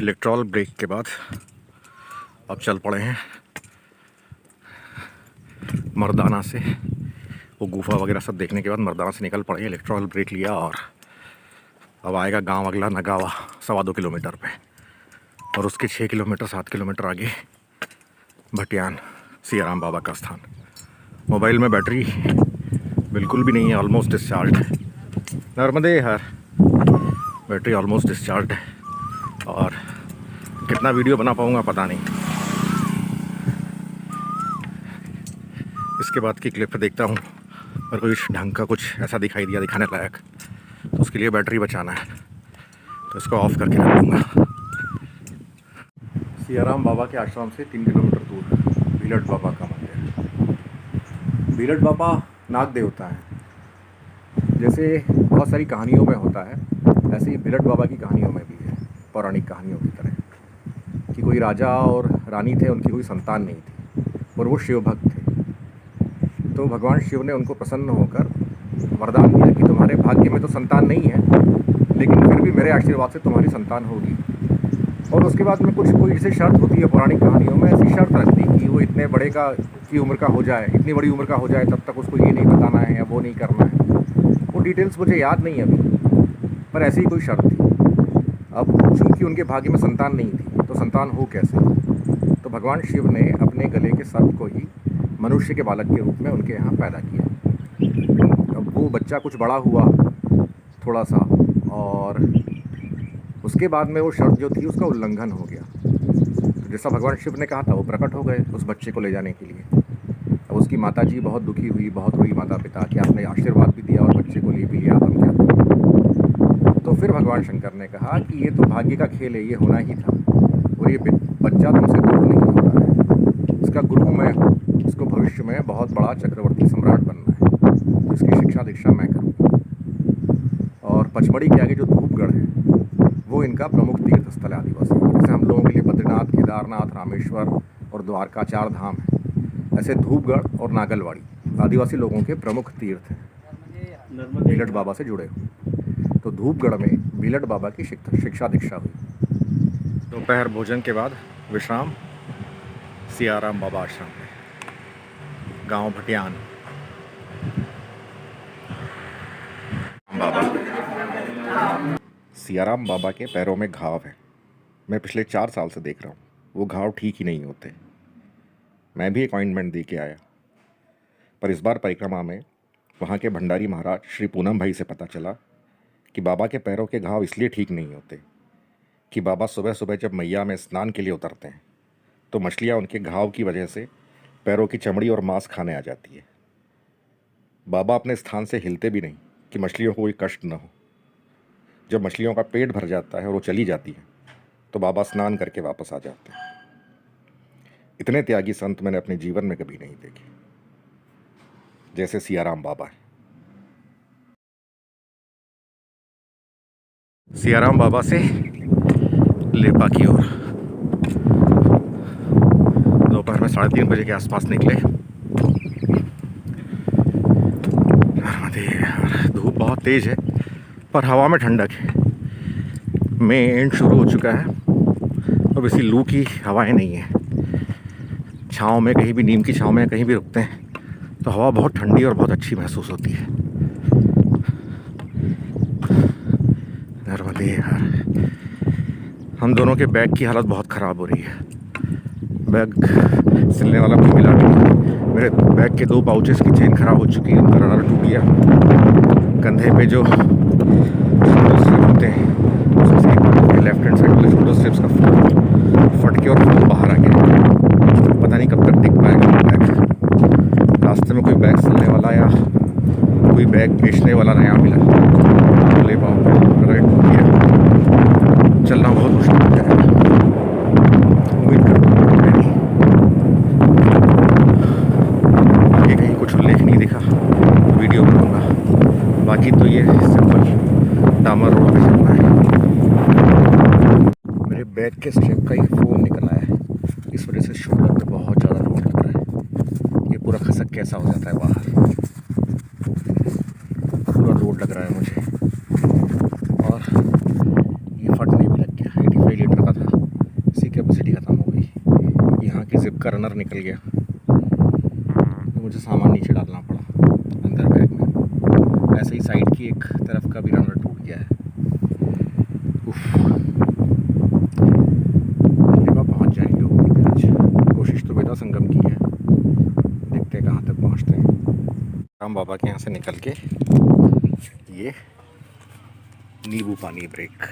Electral break के बाद अब चल पड़े हैं मर्दाना से। वो गुफा वगैरह सब देखने के बाद मर्दाना से निकल पड़े, इलेक्ट्रॉल ब्रेक लिया और अब आएगा गांव अगला नगावा 2.25 किलोमीटर पे, और उसके 6 किलोमीटर 7 किलोमीटर आगे भटियान सियाराम बाबा का स्थान। मोबाइल में बैटरी बिल्कुल भी नहीं है, ऑलमोस्ट डिस्चार्ज है। नर्मदे हर बैटरी ऑलमोस्ट डिस्चार्ज है और कितना वीडियो बना पाऊँगा पता नहीं। इसके बाद की क्लिप देखता हूँ और कोई ढंग का कुछ ऐसा दिखाई दिया दिखाने लायक, तो उसके लिए बैटरी बचाना है, तो इसको ऑफ करके रख दूँगा। सियाराम बाबा के आश्रम से 3 किलोमीटर दूर भीलट बाबा का मंदिर। भीलट बाबा नाग देवता है। जैसे बहुत सारी कहानियों में होता है, ऐसे ही भीलट बाबा की कहानियों में भी है, पौराणिक कहानियों की तरह, कि कोई राजा और रानी थे, उनकी कोई संतान नहीं थी और वो शिव भक्त थे। तो भगवान शिव ने उनको प्रसन्न होकर वरदान दिया कि तुम्हारे भाग्य में तो संतान नहीं है, लेकिन फिर भी मेरे आशीर्वाद से तुम्हारी संतान होगी। और उसके बाद में कोई जैसे शर्त होती है पौराणिक कहानियों में, ऐसी शर्त रख दी कि वो इतने बड़े की उम्र का हो जाए, इतनी बड़ी उम्र का हो जाए, तब तक उसको ये नहीं बताना है या वो नहीं करना है। वो डिटेल्स मुझे याद नहीं अभी, पर ऐसी ही कोई शर्त थी। अब चूँकि उनके भाग्य में संतान नहीं थी, तो संतान हो कैसे? तो भगवान शिव ने अपने गले के सर्प को ही मनुष्य के बालक के रूप में उनके यहाँ पैदा किया। अब वो बच्चा कुछ बड़ा हुआ थोड़ा सा, और उसके बाद में वो शर्त जो थी उसका उल्लंघन हो गया। तो जैसा भगवान शिव ने कहा था वो प्रकट हो गए उस बच्चे को ले जाने के लिए। अब उसकी माता जी बहुत दुखी हुई, बहुत रोई माता पिता कि आपने आशीर्वाद भी दिया और बच्चे को ले भी लिया, अब हम क्या करें? तो फिर भगवान शंकर ने कहा कि ये तो भाग्य का खेल है, ये होना ही था, और ये बच्चा तुमसे दूर नहीं हो रहा है, इसका गुरु मैं हूँ, इसको भविष्य में बहुत बड़ा चक्रवर्ती सम्राट बनना है, तो इसकी शिक्षा दीक्षा मैं करूँगा। और पचमढ़ी के आगे जो धूपगढ़ है वो इनका प्रमुख तीर्थ स्थल है आदिवासी। जैसे हम लोगों के लिए बद्रीनाथ, केदारनाथ, रामेश्वर और द्वारका 4 धाम है, ऐसे धूपगढ़ और नागलवाड़ी आदिवासी लोगों के प्रमुख तीर्थ हैं भीलट बाबा से जुड़े हुए। तो धूपगढ़ में भीलट बाबा की शिक्षा दीक्षा हुई। दोपहर भोजन के बाद विश्राम सियाराम बाबा आश्रम में, गांव भटियान। बाबा सियाराम बाबा के पैरों में घाव है। मैं पिछले 4 साल से देख रहा हूँ, वो घाव ठीक ही नहीं होते। मैं भी एक ऑइंटमेंट दे के आया, पर इस बार परिक्रमा में वहाँ के भंडारी महाराज श्री पूनम भाई से पता चला कि बाबा के पैरों के घाव इसलिए ठीक नहीं होते कि बाबा सुबह सुबह जब मैया में स्नान के लिए उतरते हैं तो मछलियाँ उनके घाव की वजह से पैरों की चमड़ी और मांस खाने आ जाती है। बाबा अपने स्थान से हिलते भी नहीं कि मछलियों को कोई कष्ट न हो। जब मछलियों का पेट भर जाता है और वो चली जाती है तो बाबा स्नान करके वापस आ जाते हैं। इतने त्यागी संत मैंने अपने जीवन में कभी नहीं देखे जैसे सियाराम बाबा है। सियाराम बाबा से लेपा की ओर दोपहर में 3:30 बजे के आसपास निकले। धूप बहुत तेज है पर हवा में ठंडक है। मई एंड शुरू हो चुका है, अब इसी लू की हवाएं नहीं है। छाँव में कहीं भी, नीम की छाँव में कहीं भी रुकते हैं तो हवा बहुत ठंडी और बहुत अच्छी महसूस होती है। नर्मदे हर। हम दोनों के बैग की हालत बहुत ख़राब हो रही है। बैग सिलने वाला भी मिला नहीं। मेरे बैग के 2 पाउचेस की चेन ख़राब हो चुकी है, उनका रनर टूट गया। कंधे पे जो शोल्डर स्ट्रिप होते हैं, लेफ्ट हैंड साइड वाले शोल्डर स्ट्रिप्स का फट के और फोन बाहर आ गया। पता नहीं कब तक दिख पाएगा बैग। रास्ते में कोई बैग सिलने वाला या कोई बैग बेचने वाला नया मिला तो ले पाऊँगा, अगर टूट गया चलना बहुत मुश्किल हो जाएगा। उम्मीद करता हूँ आगे कहीं कुछ उल्लेख नहीं दिखा तो वीडियो बनाऊँगा, बाकी तो ये सिंपल डामर रोड पे चलना है। मेरे बैग के स्ट्रिप का ये फोन निकल आया है, इस वजह से शोल्डर पे बहुत ज़्यादा लोड लग रहा है। ये पूरा खसक कैसा हो जाता है बाहर, पूरा लोड लग रहा है मुझे। और ये फटने भी लग गया, 85 लीटर का था। जिप का रनर निकल गया, तो मुझे सामान नीचे डालना पड़ा अंदर बैग में। ऐसे ही साइड की एक तरफ का भी रनर टूट गया है। लेबा पहुंच जाएंगे उम्मीद है आज। कोशिश तो बेटा संगम की है, देखते हैं कहाँ तक पहुंचते हैं। राम बाबा के यहाँ से निकल के ये नींबू पानी ब्रेक।